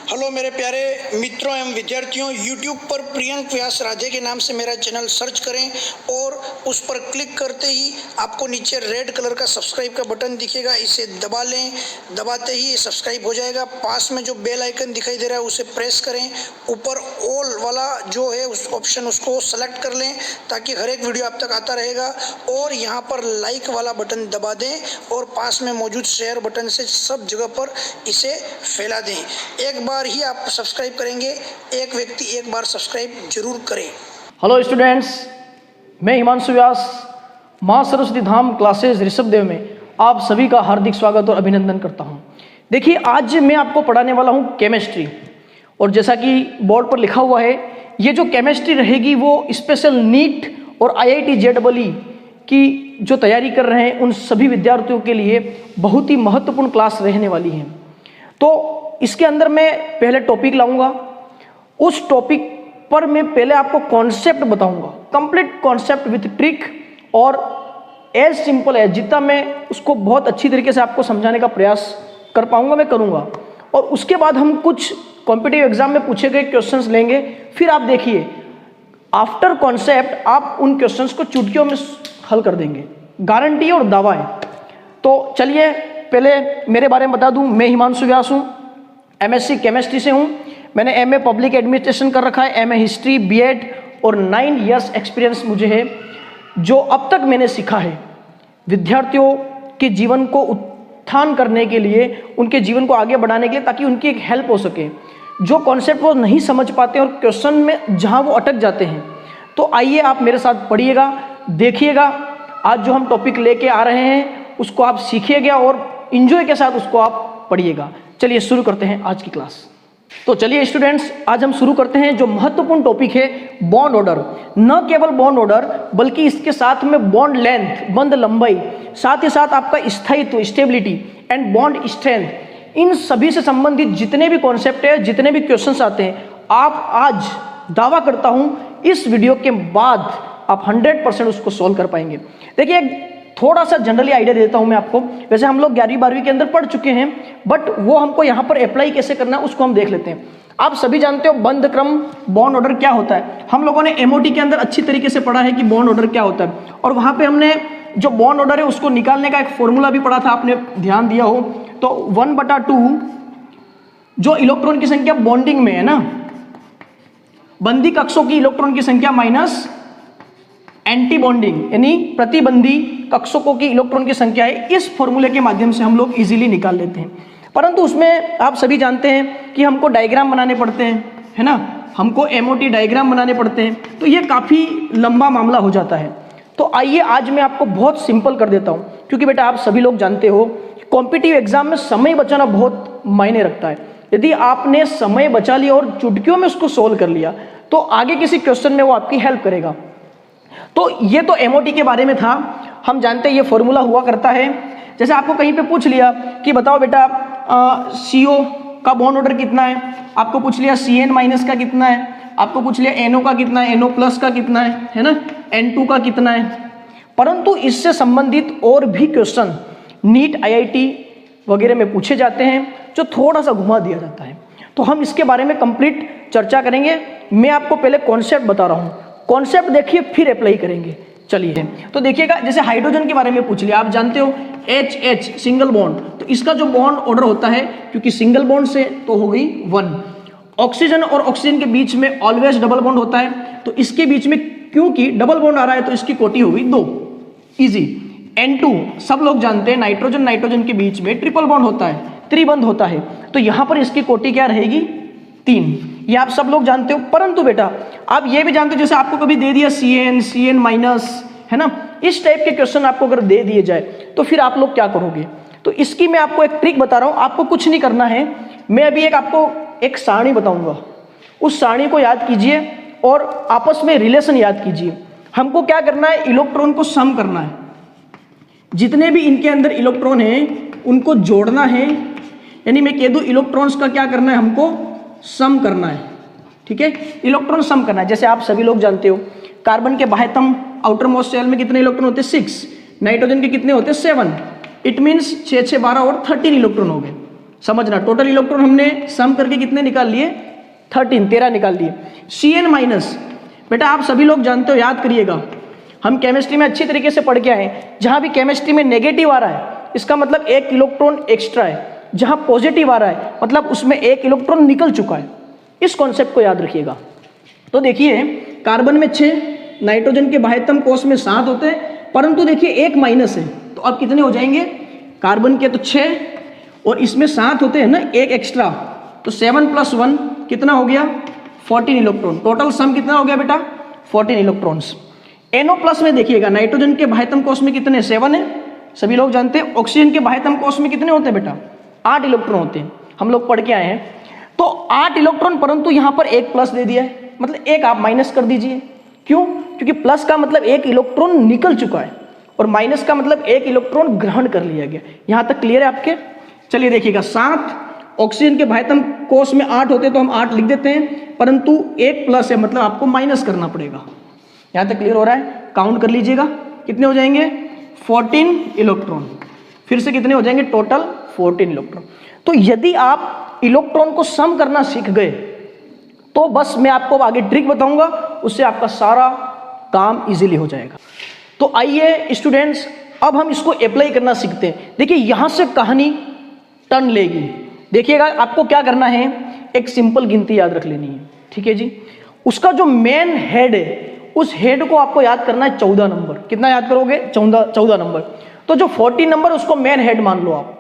Hello मेरे प्यारे मित्रों एवं विद्यार्थियों, YouTube पर प्रियंक व्यास राजे के नाम से मेरा चैनल सर्च करें और उस पर क्लिक करते ही आपको नीचे रेड कलर का सब्सक्राइब का बटन दिखेगा, इसे दबा लें। दबाते ही सब्सक्राइब हो जाएगा। पास में जो बेल आइकन दिखाई दे रहा है उसे प्रेस करें। ऊपर ऑल वाला जो है उस ऑप्शन उसको सेलेक्ट कर लें ताकि हर एक वीडियो आप तक आता रहेगा। और यहाँ पर लाइक वाला बटन दबा दें और पास में मौजूद शेयर बटन से सब जगह पर इसे फैला दें। एक बार ही आप सब्सक्राइब करेंगे, एक व्यक्ति एक बार सब्सक्राइब जरूर करें। हेलो स्टूडेंट्स, मैं हिमांशु व्यास माँ सरस्वती धाम क्लासेस ऋषभदेव में आप सभी का हार्दिक स्वागत और अभिनंदन करता हूँ। देखिए, आज मैं आपको पढ़ाने वाला हूँ केमिस्ट्री। और जैसा कि बोर्ड पर लिखा हुआ है, ये जो केमिस्ट्री रहेगी वो स्पेशल नीट और IIT JEE की जो तैयारी कर रहे हैं उन सभी विद्यार्थियों के लिए बहुत ही महत्वपूर्ण क्लास रहने वाली है। तो इसके अंदर मैं पहले टॉपिक लाऊंगा। उस टॉपिक पर मैं पहले आपको कॉन्सेप्ट बताऊंगा, कंप्लीट कॉन्सेप्ट विथ ट्रिक, और एज सिंपल है जितना मैं उसको बहुत अच्छी तरीके से आपको समझाने का प्रयास कर पाऊंगा मैं करूंगा। और उसके बाद हम कुछ कॉम्पिटिटिव एग्जाम में पूछे गए क्वेश्चंस लेंगे। फिर आप देखिए, आफ्टर कॉन्सेप्ट आप उन क्वेश्चंस को चुटकियों में हल कर देंगे, गारंटी और दावा है। तो चलिए पहले मेरे बारे में बता दूं। मैं हिमांशु व्यास हूँ, MSc केमिस्ट्री से हूँ। मैंने MA पब्लिक एडमिनिस्ट्रेशन कर रखा है, MA हिस्ट्री, B.Ed और 9 इयर्स एक्सपीरियंस मुझे है। जो अब तक मैंने सीखा है विद्यार्थियों के जीवन को उत्थान करने के लिए, उनके जीवन को आगे बढ़ाने के लिए, ताकि उनकी एक हेल्प हो सके। जो कॉन्सेप्ट वो नहीं समझ पाते और क्वेश्चन में जहाँ वो अटक जाते हैं, तो आइए आप मेरे साथ पढ़िएगा, देखिएगा। आज जो हम टॉपिक लेके आ रहे हैं उसको आप सीखिएगा और इंजॉय के साथ उसको आप पढ़िएगा। चलिए शुरू करते हैं आज की क्लास। तो चलिए स्टूडेंट्स, आज हम शुरू करते हैं। जो महत्वपूर्ण टॉपिक है बॉन्ड ऑर्डर, न केवल बॉन्ड ऑर्डर बल्कि इसके साथ में बॉन्ड लेंथ, बंध लंबाई, साथ ही साथ आपका स्थायित्व, स्टेबिलिटी एंड बॉन्ड स्ट्रेंथ, इन सभी से संबंधित जितने भी कॉन्सेप्ट है, जितने भी क्वेश्चंस आते हैं, आप आज दावा करता हूं इस वीडियो के बाद आप 100% उसको सॉल्व कर पाएंगे। देखिए, थोड़ा सा जनरली आइडिया देता हूं मैं आपको। वैसे हम लोग 11वीं 12वीं के अंदर पढ़ चुके हैं, बट वो हमको यहाँ पर अप्लाई कैसे करना है उसको हम देख लेते हैं। आप सभी जानते हो बंध क्रम, बॉन्ड ऑर्डर क्या होता है। हम लोगों ने MOT के अंदर अच्छी तरीके से पढ़ा है कि बॉन्ड ऑर्डर क्या होता है, और वहाँ पे हमने जो बॉन्ड ऑर्डर है उसको निकालने का एक फॉर्मूला भी पढ़ा था, आपने ध्यान दिया हो तो 1/2 जो इलेक्ट्रॉन की संख्या बॉन्डिंग में है ना, बंदी कक्षों की इलेक्ट्रॉन की संख्या माइनस एंटी बॉन्डिंग यानी प्रतिबंधी कक्षकों की इलेक्ट्रॉन की संख्या है। इस फॉर्मूले के माध्यम से हम लोग इजीली निकाल लेते हैं। परंतु उसमें आप सभी जानते हैं कि हमको डायग्राम बनाने पड़ते हैं, है ना, हमको MOT डायग्राम बनाने पड़ते हैं, तो ये काफ़ी लंबा मामला हो जाता है। तो आइए आज मैं आपको बहुत सिंपल कर देता हूँ, क्योंकि बेटा आप सभी लोग जानते हो कॉम्पिटिटिव एग्जाम में समय बचाना बहुत मायने रखता है। यदि आपने समय बचा लिया और चुटकियों में उसको सोल्व कर लिया तो आगे किसी क्वेश्चन में वो आपकी हेल्प करेगा। तो ये तो MOT के बारे में था। हम जानते हैं ये फॉर्मूला हुआ करता है। जैसे आपको कहीं पे पूछ लिया कि बताओ बेटा CO का बॉन्ड ऑर्डर कितना है, आपको पूछ लिया CN- का कितना है, आपको पूछ लिया NO का कितना है, NO+ का कितना है ना, N2 का कितना है। परंतु इससे संबंधित और भी क्वेश्चन नीट IIT वगैरह में पूछे जाते हैं जो थोड़ा सा घुमा दिया जाता है। तो हम इसके बारे में कंप्लीट चर्चा करेंगे। मैं आपको पहले कॉन्सेप्ट बता रहा हूँ, कॉन्सेप्ट देखिए फिर अप्लाई करेंगे। चलिए तो देखिएगा, जैसे हाइड्रोजन के बारे में पूछ लिया, आप जानते हो HH सिंगल बॉन्ड, तो इसका जो बॉन्ड ऑर्डर होता है, क्योंकि सिंगल बॉन्ड से तो हो गई 1। ऑक्सीजन और ऑक्सीजन के बीच में ऑलवेज डबल बॉन्ड होता है, तो इसके बीच में क्योंकि डबल बॉन्ड आ रहा है तो इसकी कोटि हो गई 2, इजी। N2 सब लोग जानते हैं नाइट्रोजन नाइट्रोजन के बीच में ट्रिपल बॉन्ड होता है, त्रिबंध होता है, तो यहाँ पर इसकी कोटि क्या रहेगी 3। ये आप सब लोग जानते हो। परंतु बेटा आप ये भी जानते हो, जैसे आपको कभी दे दिया CN- है ना, इस टाइप के क्वेश्चन आपको अगर दे दिए जाए तो फिर आप लोग क्या करोगे। तो इसकी मैं आपको एक ट्रिक बता रहा हूँ, आपको कुछ नहीं करना है। मैं अभी आपको एक सारणी बताऊंगा, उस सारणी को याद कीजिए और आपस में रिलेशन याद कीजिए। हमको क्या करना है, इलेक्ट्रॉन को सम करना है। जितने भी इनके अंदर इलेक्ट्रॉन हैं उनको जोड़ना है, यानी मैं कह दूँ इलेक्ट्रॉन्स का क्या करना है, हमको सम करना है। ठीक है, इलेक्ट्रॉन सम करना है। जैसे आप सभी लोग जानते हो कार्बन के बाह्यतम आउटर मोस्ट शेल में कितने इलेक्ट्रॉन होते हैं 6, नाइट्रोजन के कितने होते हैं 7। इट मीन्स 6 6 12 और 13 इलेक्ट्रॉन हो गए। समझना, टोटल इलेक्ट्रॉन हमने सम करके कितने निकाल लिए, 13 निकाल लिए। Cn माइनस, बेटा आप सभी लोग जानते हो, याद करिएगा, हम केमिस्ट्री में अच्छी तरीके से पढ़ के आए, जहां भी केमिस्ट्री में नेगेटिव आ रहा है इसका मतलब एक इलेक्ट्रॉन एक्स्ट्रा है, जहां पॉजिटिव आ रहा है मतलब उसमें एक इलेक्ट्रॉन निकल चुका है। इस कॉन्सेप्ट को याद रखिएगा। तो देखिए कार्बन में 6, नाइट्रोजन के बाह्यतम कोश में 7 होते हैं, परंतु देखिए एक माइनस है, तो अब कितने हो जाएंगे, कार्बन के तो 6 और इसमें 7 होते हैं ना, एक एक्स्ट्रा, तो 7 + 1 कितना हो गया, 14 इलेक्ट्रॉन। टोटल सम कितना हो गया बेटा, 14 इलेक्ट्रॉन्स। NO+ में देखिएगा, नाइट्रोजन के बाह्यतम कोश में कितने, 7 है, सभी लोग जानते हैं। ऑक्सीजन के बाह्यतम कोश में कितने होते हैं बेटा, 8 इलेक्ट्रॉन होते हैं, हम लोग पढ़ के आए हैं। तो 8 इलेक्ट्रॉन, परंतु यहाँ पर एक प्लस दे दिया है, मतलब एक आप माइनस कर दीजिए। क्यों, क्योंकि प्लस का मतलब एक इलेक्ट्रॉन निकल चुका है और माइनस का मतलब एक इलेक्ट्रॉन ग्रहण कर लिया गया। यहाँ तक क्लियर है आपके? चलिए देखिएगा, 7, ऑक्सीजन के बाह्यतम कोश में 8 होते हैं तो हम 8 लिख देते हैं, परंतु एक प्लस है मतलब आपको माइनस करना पड़ेगा। यहाँ तक क्लियर हो रहा है? काउंट कर लीजिएगा, कितने हो जाएंगे, 14 इलेक्ट्रॉन। फिर से कितने हो जाएंगे, टोटल 14 इलेक्ट्रॉन। तो यदि आप इलेक्ट्रॉन को सम करना सीख गए तो बस मैं आपको आगे ट्रिक बताऊंगा, उससे आपका सारा काम इजीली हो जाएगा। तो आइए स्टूडेंट्स, अब हम इसको अप्लाई करना सीखते हैं। देखिए यहां से कहानी टर्न लेगी। देखिएगा आपको क्या करना है, एक सिंपल गिनती याद रख लेनी है, ठीक है जी। उसका जो मेन हेड है उस हेड को आपको याद करना है 14 नंबर। कितना याद करोगे, 14 नंबर। तो जो 14 नंबर उसको मेन हेड मान लो आप,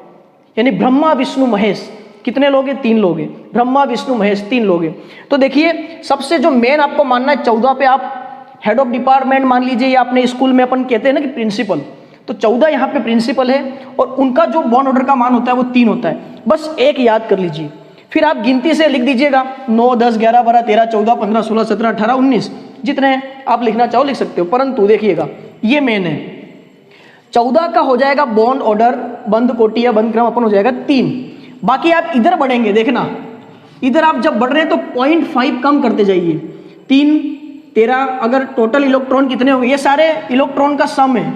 यानी ब्रह्मा विष्णु महेश। कितने लोग हैं, 3 लोग हैं, ब्रह्मा विष्णु महेश 3 लोग हैं। तो देखिए सबसे जो मेन आपको मानना है 14 पे आप हेड ऑफ डिपार्टमेंट मान लीजिए, या अपने स्कूल में अपन कहते हैं ना कि प्रिंसिपल, तो 14 यहाँ पे प्रिंसिपल है और उनका जो बॉन्ड ऑर्डर का मान होता है वो 3 होता है। बस एक याद कर लीजिए, फिर आप गिनती से लिख दीजिएगा 9, 10, 11, 12, 13, 14, 15, 16, 17, 18, 19, जितने आप लिखना चाहो लिख सकते हो। परंतु देखिएगा ये मेन है, 14 का हो जाएगा बॉन्ड ऑर्डर, बंद कोटि या बंद क्रम अपन हो जाएगा 3। बाकी आप इधर बढ़ेंगे, देखना इधर आप जब बढ़ रहे हैं तो 0.5 कम करते जाइए, 3, 13, अगर टोटल इलेक्ट्रॉन कितने होंगे, ये सारे इलेक्ट्रॉन का सम है,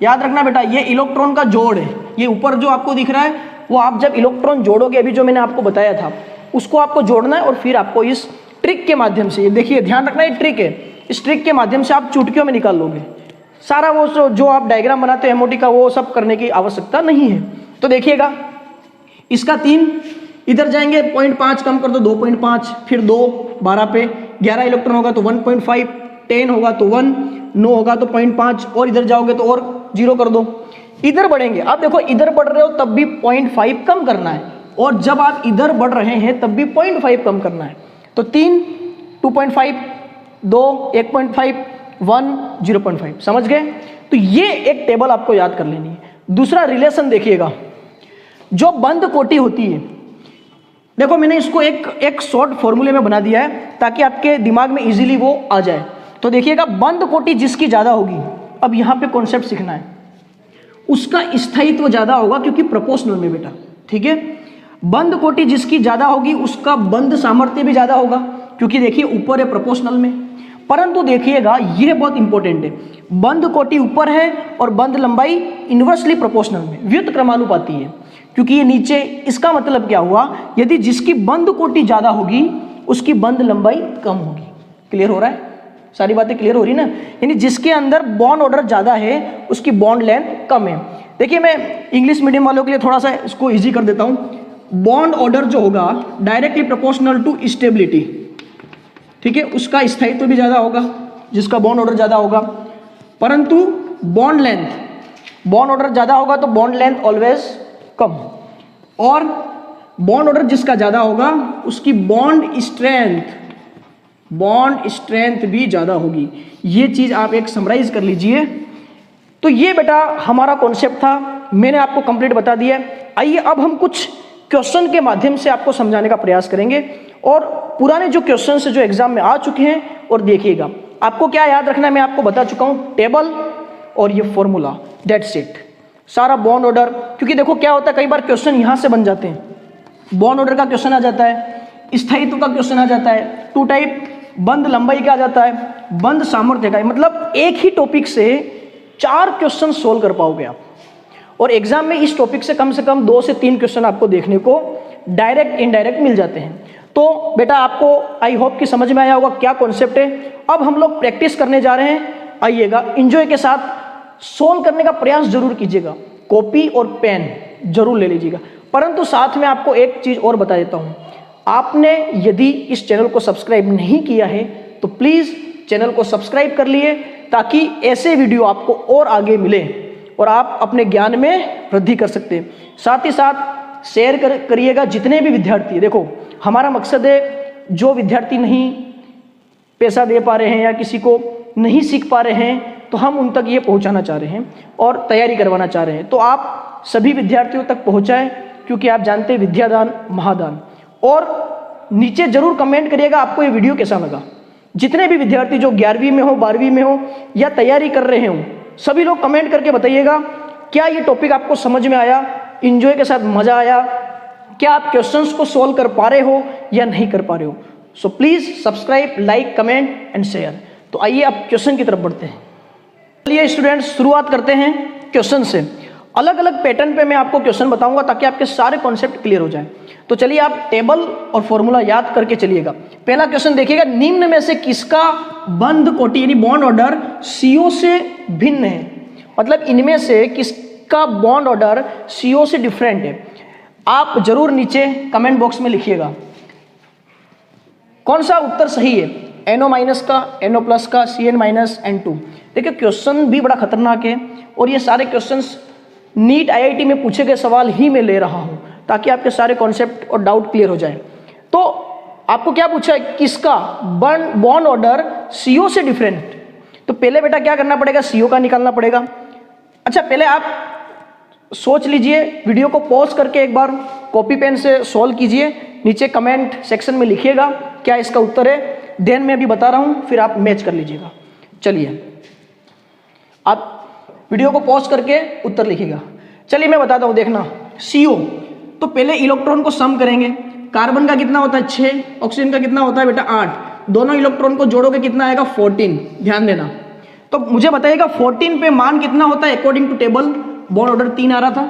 याद रखना बेटा, ये इलेक्ट्रॉन का जोड़ है। ये ऊपर जो आपको दिख रहा है वो आप जब इलेक्ट्रॉन जोड़ोगे, अभी जो मैंने आपको बताया था उसको आपको जोड़ना है और फिर आपको इस ट्रिक के माध्यम से, ये देखिए ध्यान रखना ये ट्रिक है, इस ट्रिक के माध्यम से आप चुटकियों में निकाल लोगे सारा। वो जो आप डायग्राम बनाते हैं MOT का, वो सब करने की आवश्यकता नहीं है। तो देखिएगा इसका 3 इधर जाएंगे, 0.5 कम कर दो, 2.5, फिर 2, 12 पे 11 इलेक्ट्रॉन होगा तो 1.5, 10 होगा तो 1, 9 होगा तो 0.5, और इधर जाओगे तो और 0 कर दो। इधर बढ़ेंगे, आप देखो इधर बढ़ रहे हो तब भी 0.5 कम करना है, और जब आप इधर बढ़ रहे हैं तब भी 0.5 कम करना है। तो 3, 2.5, 2, 1.5, 1, 0.5, समझ गए? तो ये एक टेबल आपको याद कर लेनी है। दूसरा रिलेशन देखिएगा, जो बंद कोटि होती है, देखो मैंने इसको एक शॉर्ट फॉर्मूले में बना दिया है ताकि आपके दिमाग में इजीली वो आ जाए। तो देखिएगा बंद कोटि जिसकी ज़्यादा होगी, अब यहाँ पे कॉन्सेप्ट सीखना है, उसका स्थायित्व ज़्यादा होगा क्योंकि प्रोपोर्शनल में बेटा, ठीक है। बंद कोटि जिसकी ज़्यादा होगी उसका बंद सामर्थ्य भी ज़्यादा होगा क्योंकि देखिए ऊपर है प्रोपोर्शनल में। परंतु देखिएगा यह बहुत इंपॉर्टेंट है, बंद कोटि ऊपर है और बंद लंबाई इन्वर्सली प्रोपोर्शनल में, व्युत क्रमानुपाती है क्योंकि ये नीचे। इसका मतलब क्या हुआ, यदि जिसकी बंद कोटि ज़्यादा होगी उसकी बंद लंबाई कम होगी। क्लियर हो रहा है? सारी बातें क्लियर हो रही ना? यानी जिसके अंदर बॉन्ड ऑर्डर ज़्यादा है उसकी बॉन्ड लेंथ कम है। देखिए मैं इंग्लिश मीडियम वालों के लिए थोड़ा सा इसको ईजी कर देता हूँ। बॉन्ड ऑर्डर जो होगा डायरेक्टली प्रोपोर्शनल टू स्टेबिलिटी, ठीक है, उसका स्थायित्व भी ज़्यादा होगा जिसका बॉन्ड ऑर्डर ज़्यादा होगा। परंतु बॉन्ड लेंथ, बॉन्ड ऑर्डर ज़्यादा होगा तो बॉन्ड लेंथ ऑलवेज कम, और बॉन्ड ऑर्डर जिसका ज़्यादा होगा उसकी बॉन्ड स्ट्रेंथ भी ज़्यादा होगी। ये चीज़ आप एक समराइज कर लीजिए। तो ये बेटा हमारा कॉन्सेप्ट था, मैंने आपको कंप्लीट बता दिया। आइए अब हम कुछ क्वेश्चन के माध्यम से आपको समझाने का प्रयास करेंगे, और पुराने जो क्वेश्चन जो एग्जाम में आ चुके हैं, और देखिएगा आपको क्या याद रखना है, मैं आपको बता चुका हूँ, टेबल और ये फॉर्मूला, दैट्स इट। सारा बॉन्ड ऑर्डर, क्योंकि देखो क्या होता है कई बार क्वेश्चन यहाँ से बन जाते हैं, बॉन्ड ऑर्डर का क्वेश्चन आ जाता है, स्थायित्व का क्वेश्चन आ जाता है, 2 टाइप, बंद लंबाई का आ जाता है, बंद सामर्थ्य का, मतलब एक ही टॉपिक से 4 क्वेश्चन सोल्व कर पाओगे आप। और एग्जाम में इस टॉपिक से कम 2 से 3 क्वेश्चन आपको देखने को डायरेक्ट इनडायरेक्ट मिल जाते हैं। तो बेटा आपको आई होप कि समझ में आया होगा क्या कॉन्सेप्ट है। अब हम लोग प्रैक्टिस करने जा रहे हैं। आइएगा, एंजॉय के साथ सोल्व करने का प्रयास जरूर कीजिएगा, कॉपी और पेन जरूर ले लीजिएगा। परंतु साथ में आपको एक चीज और बता देता हूं, आपने यदि इस चैनल को सब्सक्राइब नहीं किया है तो प्लीज चैनल को सब्सक्राइब कर लिए, ताकि ऐसे वीडियो आपको और आगे मिले और आप अपने ज्ञान में वृद्धि कर सकते हैं। साथ ही साथ शेयर करिएगा जितने भी विद्यार्थी, देखो हमारा मकसद है जो विद्यार्थी नहीं पैसा दे पा रहे हैं या किसी को नहीं सीख पा रहे हैं, तो हम उन तक ये पहुंचाना चाह रहे हैं और तैयारी करवाना चाह रहे हैं। तो आप सभी विद्यार्थियों तक पहुंचाएं, क्योंकि आप जानते हैं विद्यादान महादान। और नीचे जरूर कमेंट करिएगा आपको ये वीडियो कैसा लगा। जितने भी विद्यार्थी जो 11वीं में हो, 12वीं में हो या तैयारी कर रहे हो, सभी लोग कमेंट करके बताइएगा क्या ये टॉपिक आपको समझ में आया, एंजॉय के साथ मजा आया, क्या आप क्वेश्चंस को सॉल्व कर पा रहे हो या नहीं कर पा रहे हो। So please subscribe, like, comment and share. तो आइए अब क्वेश्चन की तरफ बढ़ते हैं। चलिए स्टूडेंट्स, शुरुआत करते हैं क्वेश्चन से। अलग अलग पैटर्न पे मैं आपको क्वेश्चन बताऊंगा ताकि आपके सारे कॉन्सेप्ट क्लियर हो जाए। तो चलिए आप टेबल और फॉर्मूला याद करके चलिएगा। पहला क्वेश्चन देखिएगा, निम्न में से किसका बंध कोटि यानी बॉन्ड ऑर्डर CO से भिन्न है। मतलब इनमें से किसका बॉन्ड ऑर्डर CO से डिफरेंट है। आप जरूर नीचे कमेंट बॉक्स में लिखिएगा कौन सा उत्तर सही है, NO- का, NO+ का, CN- N2। देखिए क्वेश्चन भी बड़ा खतरनाक है और ये सारे क्वेश्चंस नीट IIT में पूछे गए सवाल ही मैं ले रहा हूं ताकि आपके सारे कॉन्सेप्ट और डाउट क्लियर हो जाए। तो आपको क्या पूछा है, किसका बॉन्ड ऑर्डर CO से डिफरेंट। तो पहले बेटा क्या करना पड़ेगा, CO का निकालना पड़ेगा। अच्छा पहले आप सोच लीजिए, वीडियो को पॉज करके एक बार कॉपी पेन से सॉल्व कीजिए, नीचे कमेंट सेक्शन में लिखिएगा क्या इसका उत्तर है। देन मैं अभी बता रहा हूं, फिर आप मैच कर लीजिएगा। चलिए आप वीडियो को पॉज करके उत्तर लिखिएगा। चलिए मैं बताता हूं, देखना CO। तो पहले इलेक्ट्रॉन को सम करेंगे। कार्बन का कितना होता है 6, ऑक्सीजन का कितना होता है बेटा 8। दोनों इलेक्ट्रॉन को जोड़ोगे कितना आएगा 14। ध्यान देना। तो मुझे बताइएगा 14 पे मान कितना होता है according to table. Bond order 3 आ रहा था,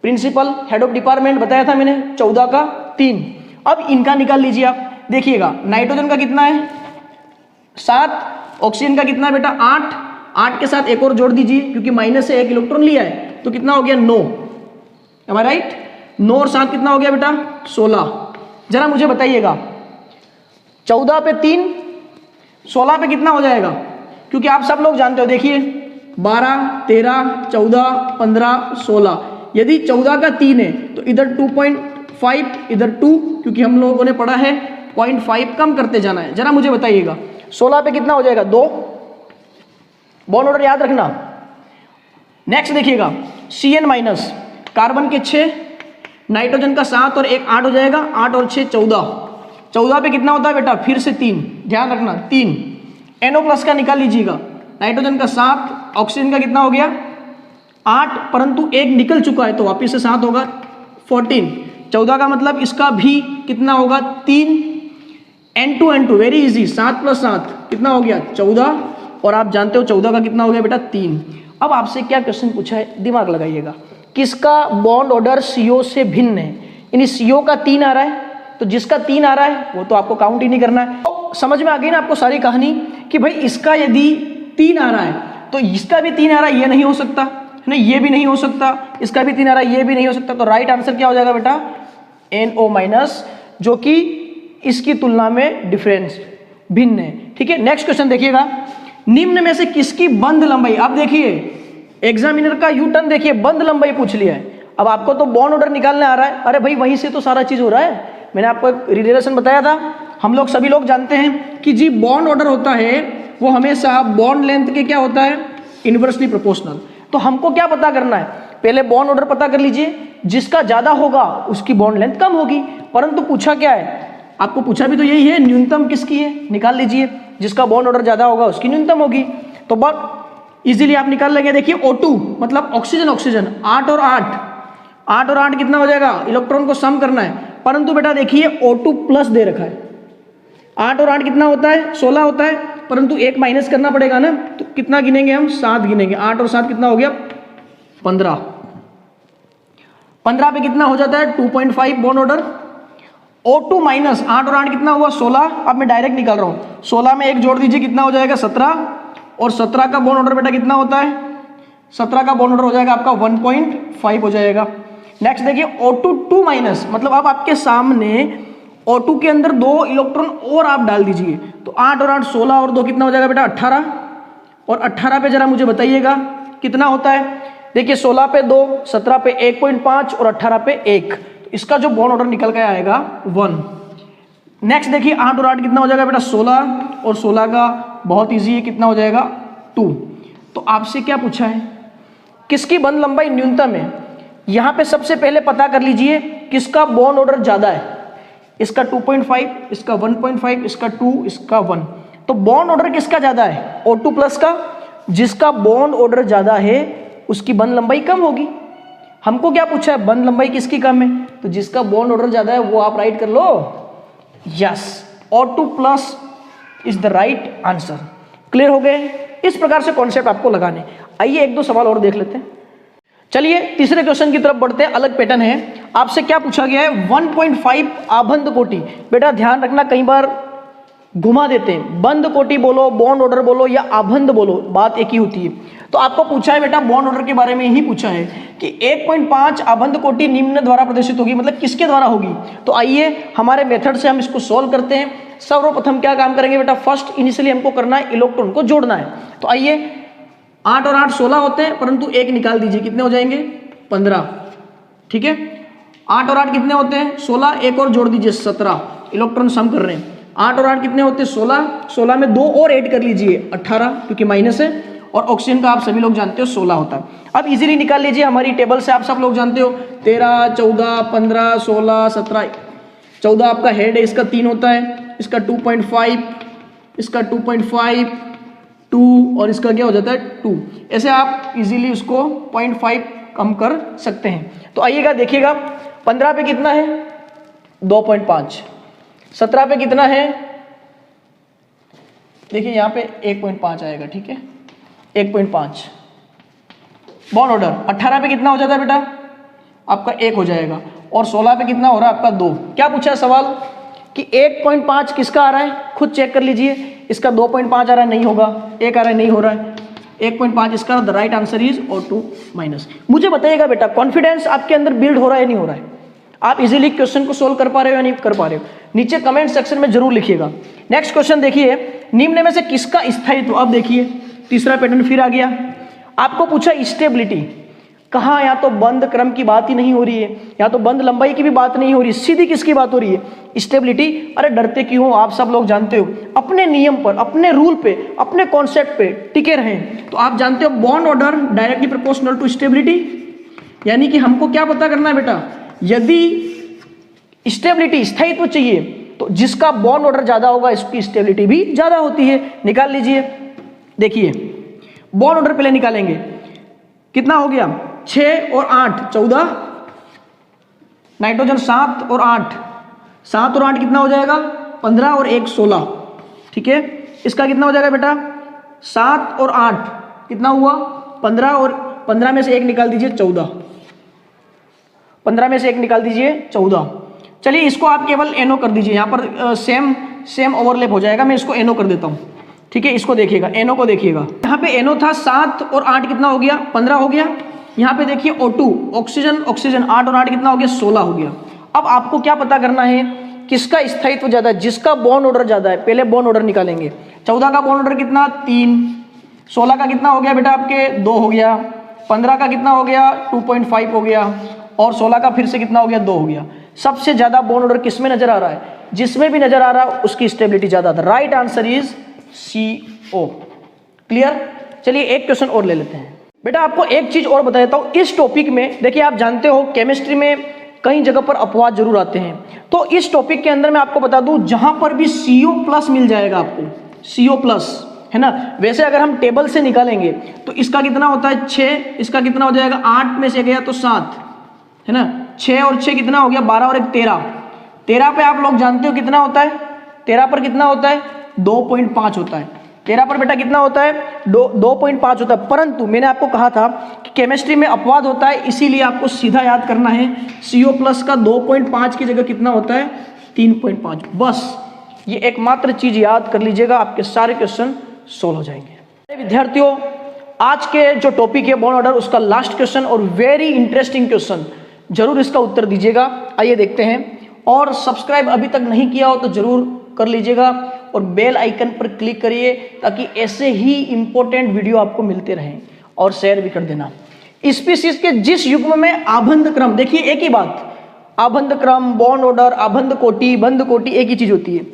प्रिंसिपल हेड ऑफ डिपार्टमेंट बताया था मैंने 14 का 3। अब इनका निकाल लीजिए आप। देखिएगा नाइट्रोजन का कितना है 7, ऑक्सीजन का कितना है बेटा 8। 8 के साथ एक और जोड़ दीजिए क्योंकि माइनस से एक इलेक्ट्रॉन लिया है, तो कितना हो गया 9। Am I right? 9 और 7 कितना हो गया बेटा 16। जरा मुझे बताइएगा 14 पे 3, 16 पे कितना हो जाएगा, क्योंकि आप सब लोग जानते हो। देखिए 12, 13, 14, 15, 16। यदि 14 का 3 है तो इधर 2.5, इधर 2, क्योंकि हम लोगों ने पढ़ा है 0.5 कम करते जाना है। जरा मुझे बताइएगा 16 पे कितना हो जाएगा 2। बॉन्ड ऑर्डर याद रखना। नेक्स्ट देखिएगा CN-, कार्बन के 6, नाइट्रोजन का 7 और 1 8 हो जाएगा। 8 और 6 14। 14 पे कितना होता है बेटा फिर से 3, ध्यान रखना 3। NO+ का निकाल लीजिएगा। नाइट्रोजन का 7, ऑक्सीजन का कितना हो गया 8, परंतु एक निकल चुका है तो वापिस से 7 होगा 14। 14 का मतलब इसका भी कितना होगा 3। N2 वेरी इजी, 7 + 7 कितना हो गया 14। और आप जानते हो 14 का कितना हो गया बेटा 3। अब आपसे क्या क्वेश्चन पूछा है, दिमाग लगाइएगा। किसका बॉन्ड ऑर्डर CO से भिन्न है, यानी CO का 3 आ रहा है, तो जिसका 3 आ रहा है वो तो आपको काउंट ही नहीं करना है। तो समझ में आ गई ना आपको सारी कहानी कि भाई इसका यदि 3 आ रहा है तो इसका भी 3 आ रहा है, ये नहीं हो सकता, नहीं ये भी नहीं हो सकता, इसका भी 3 आ रहा है, ये भी नहीं हो सकता। तो राइट आंसर क्या हो जाएगा बेटा NO-, जो कि इसकी तुलना में डिफरेंस भिन्न है। ठीक है, नेक्स्ट क्वेश्चन देखिएगा, निम्न में से किसकी बंध लंबाई। अब देखिए एग्जामिनर का यू टर्न देखिए, बंध लंबाई पूछ लिया है। अब आपको तो बॉन्ड ऑर्डर निकालने आ रहा है, अरे भाई वहीं से तो सारा चीज हो रहा है। मैंने आपको एक रिलेशन बताया था, हम लोग सभी लोग जानते हैं कि जी बॉन्ड ऑर्डर होता है वो हमेशा बॉन्ड लेंथ के क्या होता है इनवर्सली प्रोपोर्शनल। तो हमको क्या पता करना है, पहले बॉन्ड ऑर्डर पता कर लीजिए, जिसका ज्यादा होगा उसकी बॉन्ड लेंथ कम होगी। परंतु पूछा क्या है, आपको पूछा भी तो यही है, न्यूनतम किसकी है निकाल लीजिए, जिसका बॉन्ड ऑर्डर ज्यादा होगा उसकी न्यूनतम होगी। तो बहुत इजीली आप निकाल लेंगे। देखिए O2 मतलब ऑक्सीजन, ऑक्सीजन 8 और 8, 8 और 8 कितना हो जाएगा, इलेक्ट्रॉन को सम करना है। परंतु बेटा देखिए O2+ दे रखा है, 8 और 8 कितना होता है 16 होता है, परंतु एक माइनस करना पड़ेगा ना, तो कितना गिनेंगे हम 7 गिनेंगे। 8 और 7 कितना हो गया 15। 15 पे कितना हो जाता है 2.5 बॉन्ड ऑर्डर। O2 माइनस 8 और 8 कितना हुआ 16। अब मैं डायरेक्ट निकाल रहा हूँ, 16 में एक जोड़ दीजिए कितना हो जाएगा 17, और 17 का बॉन्ड ऑर्डर बेटा कितना होता है 17 का बॉन्ड ऑर्डर हो जाएगा आपका 1.5 हो जाएगा। नेक्स्ट देखिए O2 2 माइनस, मतलब अब आपके सामने O2 के अंदर 2 इलेक्ट्रॉन और आप डाल दीजिए, तो 8 और 8 16 और 2 कितना हो जाएगा बेटा 18, और 18 पे जरा मुझे बताइएगा कितना होता है। देखिए 16 पे 2, 17 पे 1.5 और 18 पे 1, तो इसका जो बॉन्ड ऑर्डर निकल के आएगा 1। नेक्स्ट देखिए 8 और 8 कितना हो जाएगा बेटा 16, और 16 का बहुत ईजी है कितना हो जाएगा 2। तो आपसे क्या पूछा है, किसकी बंध लंबाई न्यूनतम है। यहाँ पे सबसे पहले पता कर लीजिए किसका बॉन्ड ऑर्डर ज्यादा है, इसका 2.5, इसका 1.5, इसका 2, इसका 1। तो बॉन्ड ऑर्डर किसका ज्यादा है O2 प्लस का। जिसका बॉन्ड ऑर्डर ज्यादा है उसकी बंध लंबाई कम होगी। हमको क्या पूछा है, बंध लंबाई किसकी कम है, तो जिसका बॉन्ड ऑर्डर ज्यादा है वो आप राइट कर लो। Yes, O2 plus is the right answer. Clear हो गए। इस प्रकार से कॉन्सेप्ट आपको लगाने। आइए एक दो सवाल और देख लेते हैं। चलिए तीसरे क्वेश्चन की तरफ बढ़ते हैं। अलग पैटर्न है। आपसे क्या पूछा गया है 1.5 आबंध कोटि। बेटा ध्यान रखना, कई बार घुमा देते हैं, बंध कोटि बोलो, बॉन्ड ऑर्डर बोलो या आबंध बोलो, बात एक ही होती है। तो आपको पूछा है बेटा बॉन्ड ऑर्डर के बारे में ही पूछा है कि 1.5 आबंध कोटि निम्न द्वारा प्रदर्शित होगी, मतलब किसके द्वारा होगी। तो आइए हमारे मेथड से हम इसको सॉल्व करते हैं। सर्वप्रथम क्या काम करेंगे बेटा, फर्स्ट इनिशियली हमको करना है इलेक्ट्रॉन को जोड़ना है। तो आइए 8 और 8 16 होते हैं, परंतु एक निकाल दीजिए, कितने हो जाएंगे 15। ठीक है, 8 और 8 कितने होते हैं 16, एक और जोड़ दीजिए 17। इलेक्ट्रॉन सम कर रहे हैं, 8 और 8 कितने होते हैं 16, 16 में 2 और ऐड कर लीजिए 18, क्योंकि माइनस है, और ऑक्सीजन का आप सभी लोग जानते हो 16 होता है। अब इजीली निकाल लीजिए, हमारी टेबल से आप सब लोग जानते हो 13 14 15 16 17, 14 आपका हेड है, इसका 3 होता है, इसका 2.5, इसका 2.5, 2 और इसका क्या हो जाता है 2। ऐसे आप इजीली उसको 0.5 कम कर सकते हैं। तो आइएगा देखिएगा 15 पे कितना है 2.5, 17 पे कितना है, देखिए यहाँ पे 1.5 आएगा। ठीक है, 1.5 बॉन्ड ऑर्डर। 18 पे कितना हो जाता है बेटा आपका 1 हो जाएगा, और 16 पे कितना हो रहा है आपका 2। क्या पूछा है सवाल कि 1.5 किसका आ रहा है, खुद चेक कर लीजिए। इसका 2.5 आ रहा है, नहीं होगा, 1 आ रहा है, नहीं हो रहा है, 1.5 इसका। The right answer is O2 minus. मुझे बताइएगा बेटा कॉन्फिडेंस आपके अंदर बिल्ड हो रहा है नहीं हो रहा है, आप इजीली क्वेश्चन को सोल्व कर पा रहे हो या नहीं कर पा रहे हो, नीचे कमेंट सेक्शन में जरूर लिखिएगा। नेक्स्ट क्वेश्चन देखिए, निम्न में से किसका स्थायित्व। अब देखिए तीसरा पैटर्न फिर आ गया। आपको पूछा स्टेबिलिटी, कहाँ, या तो बंद क्रम की बात ही नहीं हो रही है, या तो बंद लंबाई की भी बात नहीं हो रही, सीधी किसकी बात हो रही है स्टेबिलिटी। अरे डरते क्यों हो, आप सब लोग जानते हो, अपने नियम पर, अपने रूल पे, अपने कॉन्सेप्ट पे टिके रहें। तो आप जानते हो bond order directly proportional to stability, यानी कि हमको क्या पता करना है बेटा, यदि स्टेबिलिटी स्थायित्व चाहिए तो जिसका बॉन्ड ऑर्डर ज्यादा होगा इसकी स्टेबिलिटी भी ज्यादा होती है। निकाल लीजिए, देखिए बॉन्ड ऑर्डर पहले निकालेंगे, कितना हो गया 6 और 8 14, नाइट्रोजन 7 और 8, 7 और 8 कितना हो जाएगा 15 और 1 16। ठीक है, इसका कितना हो जाएगा बेटा 7 और 8 कितना हुआ 15, और 15 में से 1 निकाल दीजिए 14, 15 में से 1 निकाल दीजिए 14। चलिए इसको आप केवल NO कर दीजिए, यहाँ पर सेम ओवरलैप हो जाएगा, मैं इसको NO कर देता हूँ। ठीक है, इसको देखिएगा, NO को देखिएगा, यहाँ पे NO था 7 और 8 कितना हो गया 15 हो गया। यहाँ पे देखिए O2 ऑक्सीजन 8 और 8 कितना हो गया 16 हो गया। अब आपको क्या पता करना है किसका स्थायित्व ज्यादा है, जिसका बॉन्ड ऑर्डर ज्यादा है। पहले बॉन्ड ऑर्डर निकालेंगे, 14 का बॉन्ड ऑर्डर कितना 3, 16 का कितना हो गया बेटा आपके 2 हो गया, 15 का कितना हो गया 2.5 हो गया, और 16 का फिर से कितना हो गया 2 हो गया। सबसे ज्यादा बॉन्ड ऑर्डर किसमें नजर आ रहा है, जिसमें भी नजर आ रहा है उसकी स्टेबिलिटी ज्यादा था। Right answer is CO। Clear. चलिए एक क्वेश्चन और ले लेते हैं। बेटा आपको एक चीज और बता देता हूं इस टॉपिक में। देखिए आप जानते हो केमिस्ट्री में कई जगह पर अपवाद जरूर आते हैं, तो इस टॉपिक के अंदर मैं आपको बता दूं जहां पर भी CO+ मिल जाएगा आपको, CO+ है ना। वैसे अगर हम टेबल से निकालेंगे तो इसका कितना होता है 6, इसका कितना हो जाएगा 8 में से गया तो 7 है ना, 6 और 6 कितना हो गया 12 और 1 13। 13 पे आप लोग जानते हो कितना होता है, 13 पर कितना होता है 2.5 होता है। 13 पर बेटा कितना होता है 2.5 होता है। परंतु मैंने आपको कहा था कि केमिस्ट्री में अपवाद होता है, इसीलिए आपको सीधा याद करना है CO+ का 2.5 की जगह कितना होता है 3.5। बस ये एकमात्र चीज याद कर लीजिएगा, आपके सारे क्वेश्चन सोल्व हो जाएंगे। विद्यार्थियों, आज के जो टॉपिक है बॉन्ड ऑर्डर, उसका लास्ट क्वेश्चन और वेरी इंटरेस्टिंग क्वेश्चन, जरूर इसका उत्तर दीजिएगा। आइए देखते हैं। और सब्सक्राइब अभी तक नहीं किया हो तो जरूर कर लीजिएगा और बेल आइकन पर क्लिक करिए ताकि ऐसे ही इंपॉर्टेंट वीडियो आपको मिलते रहें, और शेयर भी कर देना। स्पीशीज के जिस युग्म में आबंध क्रम, देखिए एक ही बात, आबंध क्रम, बॉन्ड ऑर्डर, आबंध कोटि, बंध कोटि एक ही चीज होती है,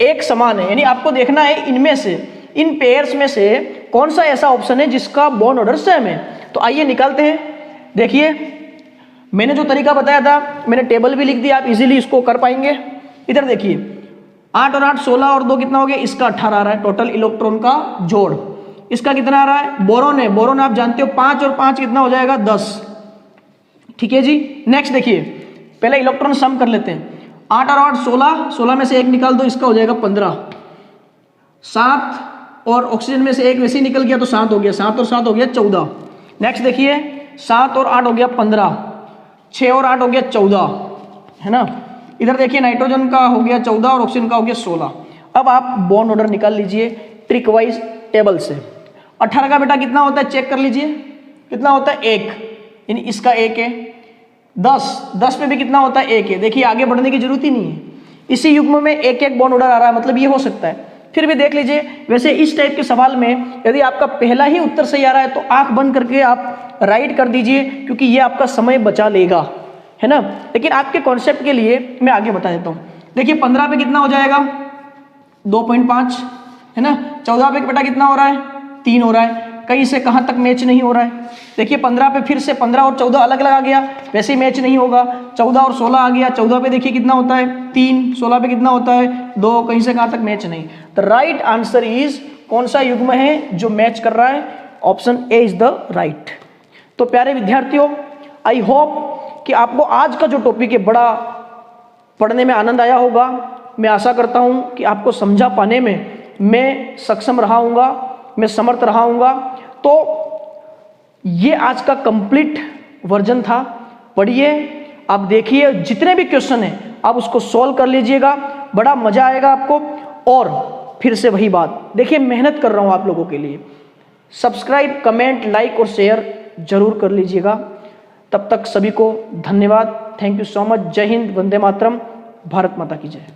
एक समान है। यानी आपको देखना है इनमें से, इन पेयर्स में से कौन सा ऐसा ऑप्शन है जिसका बॉन्ड ऑर्डर सेम है। तो आइए निकालते हैं। देखिए मैंने जो तरीका बताया था, मैंने टेबल भी लिख दिया, आप इजीली इसको कर पाएंगे। इधर देखिए 8 और 8 16 और 2 कितना हो गया, इसका 18 आ रहा है टोटल इलेक्ट्रॉन का जोड़। इसका कितना आ रहा है, बोरोन है, बोरोन आप जानते हो 5 और 5 कितना हो जाएगा 10। ठीक है जी। नेक्स्ट देखिए, पहले इलेक्ट्रॉन सम कर लेते हैं। 8 और 8 16, 16 में से 1 निकाल दो, इसका हो जाएगा 15। 7 और ऑक्सीजन में से 1 वैसे ही निकल गया तो 7 हो गया, 7 और 7 हो गया 14। नेक्स्ट देखिए 7 और 8 हो गया 15, 6 और 8 हो गया 14, है ना। इधर देखिए नाइट्रोजन का हो गया 14 और ऑक्सीजन का हो गया 16। अब आप बॉन्ड ऑर्डर निकाल लीजिए ट्रिक वाइज टेबल से। 18 का बेटा कितना होता है, चेक कर लीजिए कितना होता है 1, यानी इसका 1 है। 10 पे भी कितना होता है 1 है। देखिए आगे बढ़ने की जरूरत ही नहीं है, इसी युग्म में एक एक बॉन्ड ऑर्डर आ रहा है, मतलब ये हो सकता है। फिर भी देख लीजिए, वैसे इस टाइप के सवाल में यदि आपका पहला ही उत्तर सही आ रहा है तो आंख बंद करके आप राइट कर दीजिए, क्योंकि ये आपका समय बचा लेगा, है ना। लेकिन आपके कॉन्सेप्ट के लिए मैं आगे बता देता हूँ। देखिए 15 पे कितना हो जाएगा 2.5, है ना। 14 पे बेटा कितना हो रहा है 3 हो रहा है, कहीं से कहाँ तक मैच नहीं हो रहा है। देखिए 15 पे फिर से 15 और 14 अलग अलग आ गया, वैसे ही मैच नहीं होगा। 14 और 16 आ गया, 14 पे देखिए कितना होता है 3, 16 पे कितना होता है 2, कहीं से कहाँ तक मैच नहीं। द राइट आंसर इज, कौन सा युग्म है जो मैच कर रहा है, option A is the right. तो प्यारे विद्यार्थियों, आई होप कि आपको आज का जो टॉपिक है बड़ा पढ़ने में आनंद आया होगा। मैं आशा करता हूँ कि आपको समझा पाने में मैं सक्षम रहा हूँगा, मैं समर्थ रहा हूँगा। तो ये आज का कंप्लीट वर्जन था। पढ़िए, आप देखिए जितने भी क्वेश्चन हैं आप उसको सॉल्व कर लीजिएगा, बड़ा मजा आएगा आपको। और फिर से वही बात, देखिए मेहनत कर रहा हूँ आप लोगों के लिए। सब्सक्राइब, कमेंट, लाइक और शेयर जरूर कर लीजिएगा। तब तक सभी को धन्यवाद, थैंक यू सो मच। जय हिंद, वंदे मातरम, भारत माता की जय।